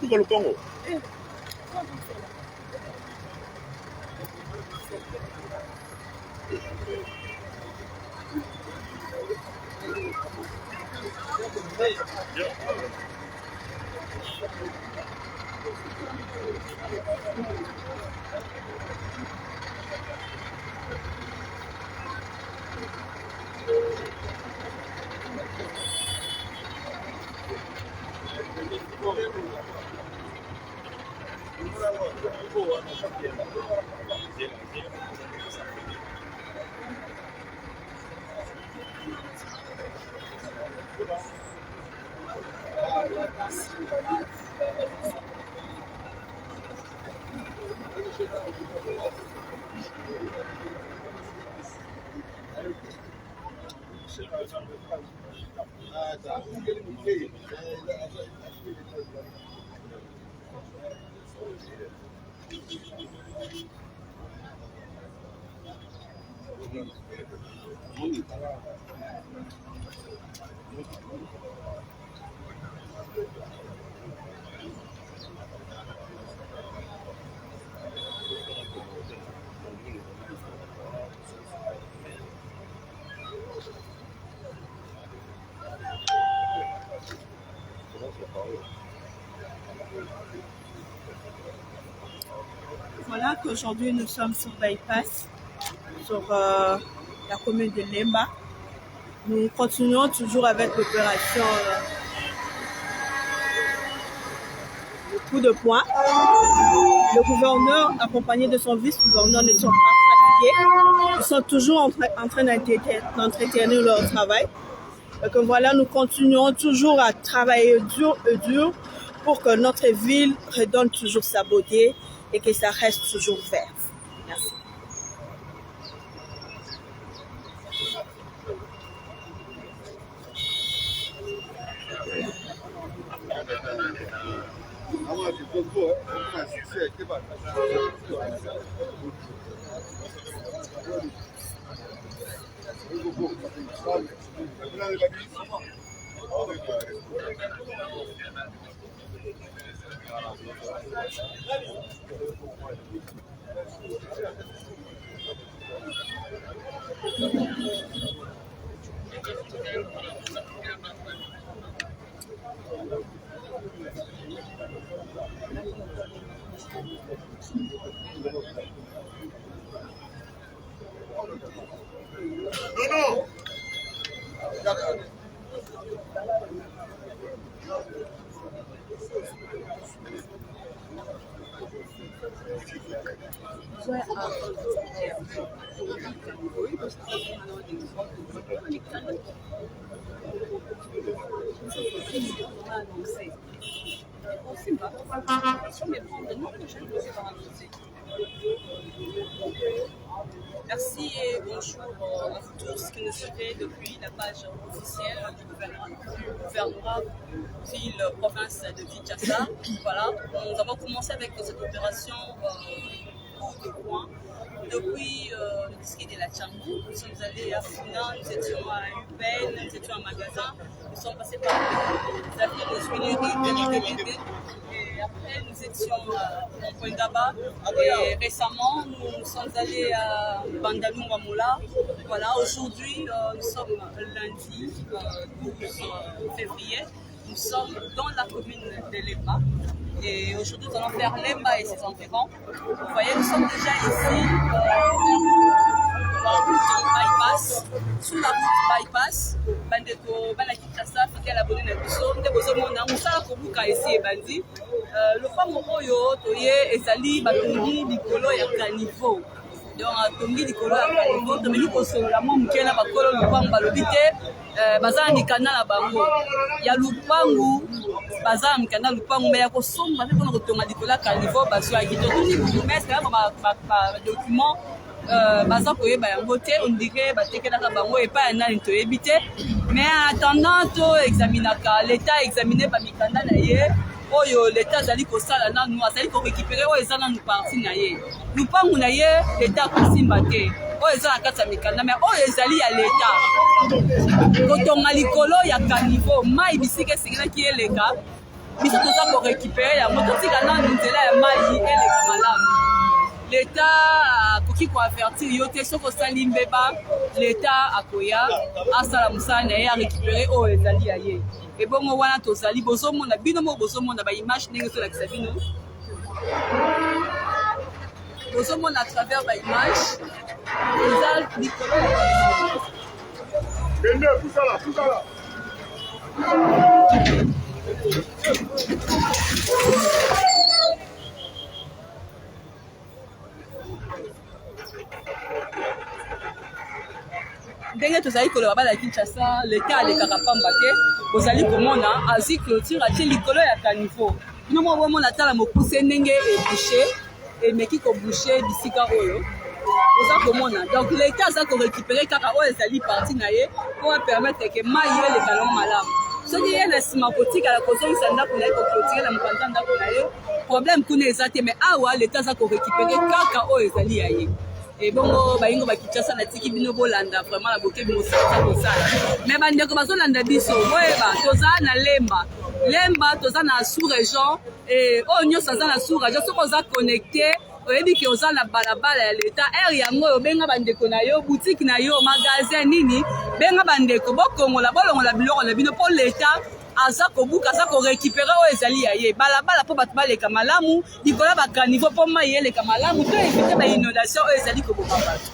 kuza Lupango. Voilà qu'aujourd'hui nous sommes sur Bypass, sur la commune de Lemba. Nous continuons toujours avec l'opération le coup de poing. Le gouverneur, accompagné de son vice-gouverneur, ne sont pas fatigués. Ils sont toujours en train d'entretenir leur travail. Donc voilà, nous continuons toujours à travailler dur et dur pour que notre ville redonne toujours sa beauté et que ça reste toujours vert. Merci. Merci et bonjour à vous tous qui nous suivez depuis la page officielle du gouvernorat ville-province de Kinshasa. Voilà, nous avons commencé avec cette opération de poing. Depuis le district de la Tchangou, nous sommes allés à Funa, nous étions à UPN, nous étions à Magasin, nous sommes passés par les avions de Juilerie, et après nous étions à Poindaba, et récemment nous sommes allés à Bandalunga Moula. Voilà, aujourd'hui nous sommes lundi 12 février, nous sommes dans la commune de Lemba. Et aujourd'hui, nous allons faire Lemba et ses environs. Vous voyez, nous sommes déjà ici la route bypass. Sous la route bypass, bandeko bana Kinshasa fidèle abonné na biso nde bozomona mosala kobuka esi ebandi. Lopango oyo toye ezali batongi likolo ya caniveau. Donc atongi likolo ya caniveau tomeli kosolola mwa moke na bakolo lopango balobi te baza na mikanda na bango ya lupangu baza na mikanda ya lupangu me ya kosomba mpe mpona kotonga likolo ya caniveau bazwaki totongi bourgmestre badocument baza koyeba yango te ondire batekelaka bango epai ya nani toyebi te mais en attendant to examinaka l'état examine bamikanda na ye oyo l'état azali kosala nanu azali korécupere oyo eza nanu parti na ye lupangu na ye l'état akosimba te oyo eza na kati ya mikanda mais oyo ezali ya l'état kotonga likolo ya caniveau mai bisika esengelaki eleka biso toza korécupere yango totika nanu nzela ya mai eleka malamu. L'État akoki koavertir yo te soki osali mbeba l'État akoya asala mosala na ye arécupere oyo ezali ya ye. Ebongo wana tozali bozomona bino moko bozomona baimage ndenge tolakisa bino bozomona à travers baimage eza likolo ya ndenge tozali koloba bana ya Kinshasa l'État alekaka pamba te bozali komona azwi clôture atie likolo ya caniveau bino moko bomona tala mokuse ndenge ebouche emeki kobouche bisika oyo oza komona donc l'État aza korécupere kaka oyo ezali parti na ye po apermettre ke mai eleka nango malamu soki ye na nsima kotikala kozongisa ndako na ye koclôture na mopanza ndako na ye problème kuna eza te mais awa l'État aza korécupere kaka oyo ezali ya ye. Et bongo bayingo bakitasa na tiki bino bolanda vraiment la boke mosala kosala mais bandeko bazolanda biso boyeba toza na lemba toza na sous-région et oyo nyonso aza na sous-région soki oza connecté oyebi ke oza na balabala ya l'État ere yango oyo benga bandeko na yo boutique na yo magasin nini benga bandeko bokongola bolongola biloko na bino mpo l'État aza kobuka aza korécupere oyo ezali ya ye balabala mpo bato baleka malamu likolo ya bakaniveau mpo mai eleka malamu to évite bainondation oyo ezali koboka bato.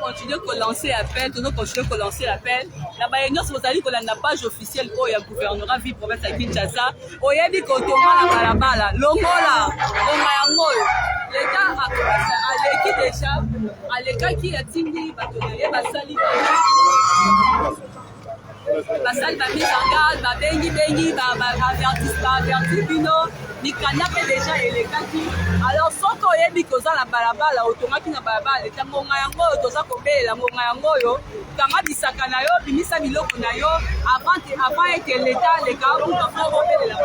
Continuer à lancer l'appel. La Bayern, vous allez que la page officielle où il y a gouvernorat ville province à Kinshasa. Où il y a dit qu'on tombe la balabala, l'ongola, l'État a commencé à l'équipe déjà, à l'écart qui a tingé, basali ba mise en garde, ba bengi, ba averti bino, ni kanyape déjà elekaki. Alors soko yebi koza la balabala otomaki na balabala eta ngonga yango toza kobela ngonga yango yo kanga bisaka na yo bimisa biloko na yo avant que l'État le ka pour faire obéler la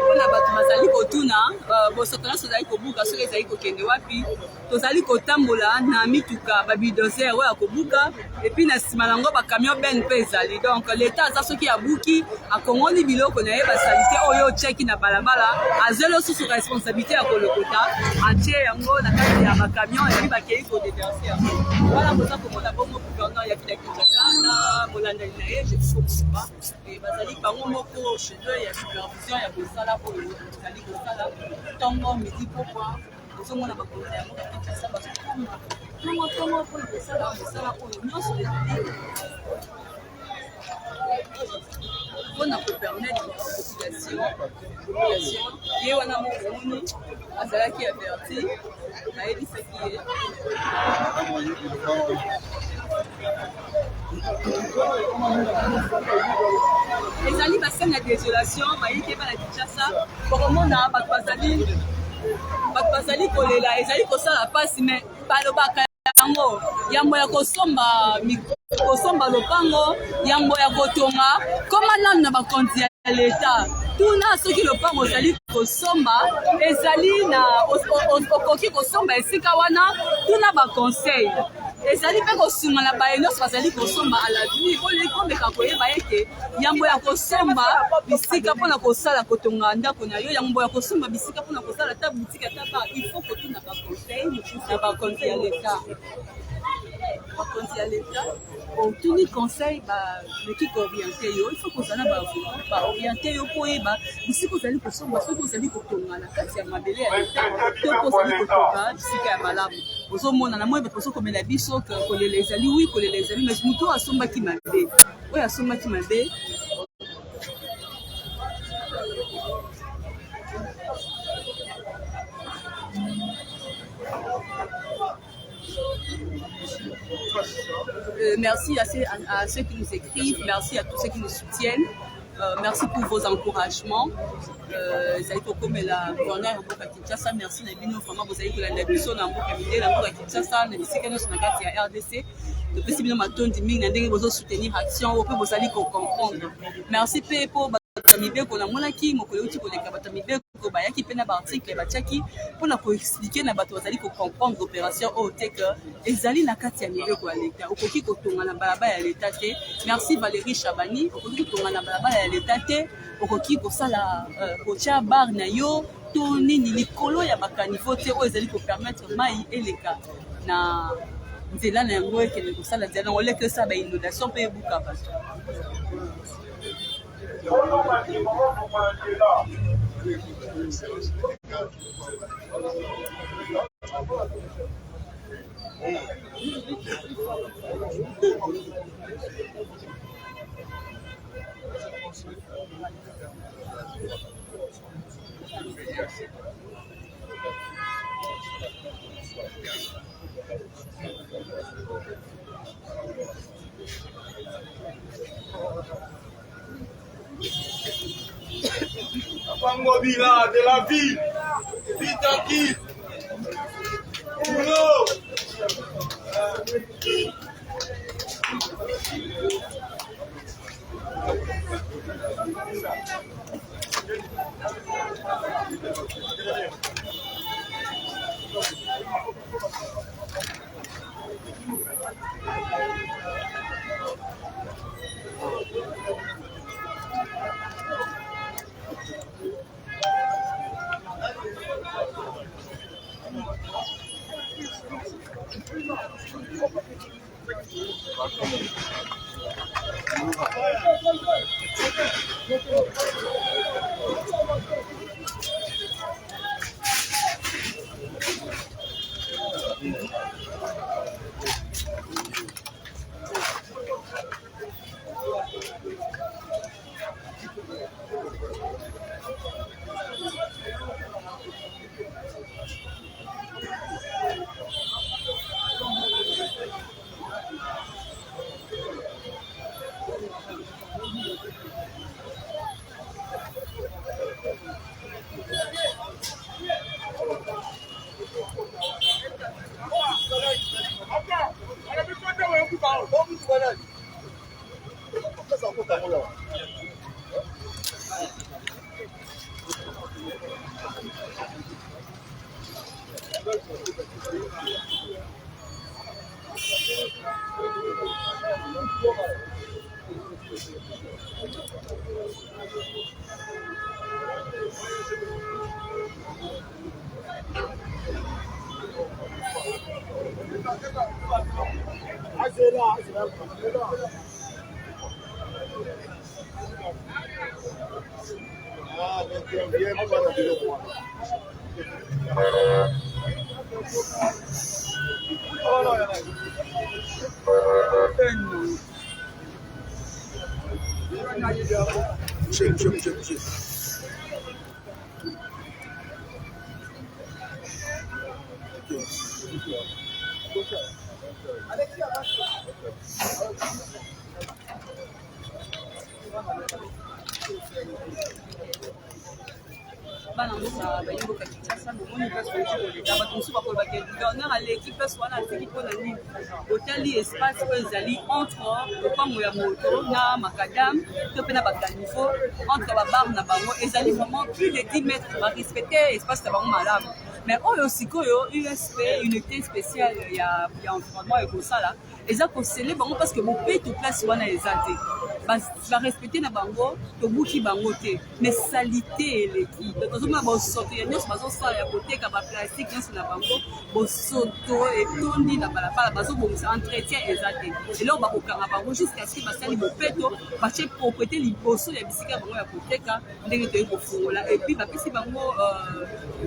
mpona bato bazali kotuna bosotana tozali kobuka soki ezali kokende wapi tozali kotambola na mituka babidozer oyo ya kobuka epuis na nsima nango bakamion bene mpe ezali donc leta aza soki abuki akongoli biloko na ye basalite oyo cheki na balabala azwi lisusu responsabilité ya kolokota atie yango na kati ya bakamion epuis bakei kodeverse yango wana koza komona bongo gouverneur ya vila kinshasa na molandali na ye je fokusipa bazali bango moko chez eux ya supervision ya kosala oyo ezali kosala ntongo midi pokwa ozomona bakonzi yango bakinshasa bazokoma ntongo mpona kosala mosala oyo nyonso ezali mpona kopermettre population ye wana mokoni azalaki averti nayebisaki ye ezali basene ya désolation bayiki eba na kinshasa bokomona bato bazali kolela ezali kosala mpasi me balobaka yango yambo ya kosomba lopango yambo ya kotonga koma nanu na bakonzi ya leta tuna soki lopango ozali kosomba ezali na okoki kosomba esika wana tuna baconseil ezali mpe kosunga na baye nyonso bazali kosomba alavini komeka koyeba ete yambo ya kosomba bisika mpona kosala kotonga ndako na yo yambo ya kosomba bisika mpona kosala ta boutique ata ba il faut kotuna baconseil na bakonzi ya leta bakonzi ya leta otuni conseil baleki kooriente yo il faut kozala baoriente yo mpo oyeba bisika ozali kosomba soki ozali kotonga na kati ya mabele ya leta to mpo ozali kotonga bisika ya malamu ozomona na moyeba poso komela biso kolela ezali wi kolela ezali mais moto oyo asombaki mabe oyo asombaki mabe merci à ceux qui nous écrivent, merci à tous ceux qui nous soutiennent, merci pour vos encouragements. Ezali kokomela gouverneur ya mboka Kinshasa, merci na bino vraiment bozali kolanda biso na mboka mindele na mboka Kinshasa na bisika nyonso na kati ya RDC topesi bino matondi mingi na ndenge bozosoutenir action oyo mpe bozali kocomprendre. Merci mpe mpo bato mibeko namonaki mokolo euti koleka bato mibeko bayaki mpe na baarticle batiaki mpona koexplike na bato bazali kocomprendre opération oyo te ke ezali na kati ya mibeko ya leta okoki kotonga na balabala ya leta te. Merci Valérie Chabani, okoki kotonga na balabala ya leta te okoki kosala kotia bar na yo to nini likolo ya bakanivo te oyo ezali kopermettre mai eleka na nzela na yango ekende kosala nzela nango olekesa bainondation mpe ebuka bato. Mobila de la ville, vite tranquille. Boulot. bana mboka bayimboka Kinshasa bomoni place oyo koleka bato mosusu bakolobaki gouverneur aleki place wana atiki mpo na nini otali espace oyo ezali entre lopango ya moto na makadam to mpe na bakaniveau entre babar na bango ezali vraiment plus de 10 mètres barespecte espace na bango malamu mais oyo sikoyo USP unité spéciale ya environnement ekosala eza kosele bango parce que bopeto place wana eza te barespecte na bango tobuki bango te mais salite eleki tozomona bosoto ya nyonso bazosala ya koteka baplastique nyonso na bango bosoto etondi na balabala bazobongisa entretien eza te eloko bakokanga bango jusqu'à ce basali bopeto batie propreté liboso ya bisika bango ya koteka ndenge toyei kofungola epuis bapesi bango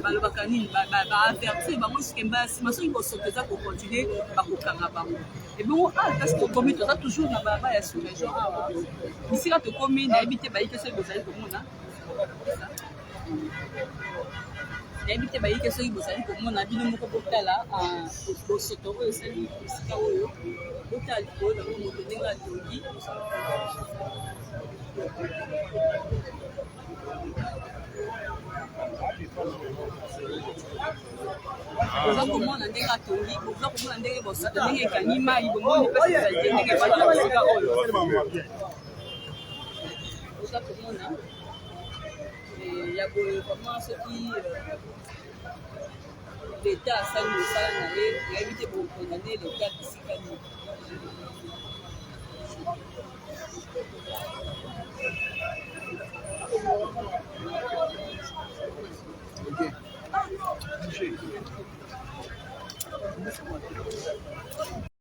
balobaka nini baavertir bango soki nsima soki bosoto eza kocontinue bakokanga bango ebongo parce que tokomi toza toujours na balabala ya sur région awa bisika tokomi nayebi te bayike soki bozali komona nayebi te bayike soki bozali komona bino moko botala bosoto oyo esali bisika oyo botala likolo nango moto ndenge atongi oza komona ndenge atongi oza komona ndenge bosoto ndenge ekangi mai bomoni mpasi ezali ndenge ebali na bisika oyo oza komona ya boye vraiment soki leta asali mosala na ye nayebi te bokondane leta bisika nini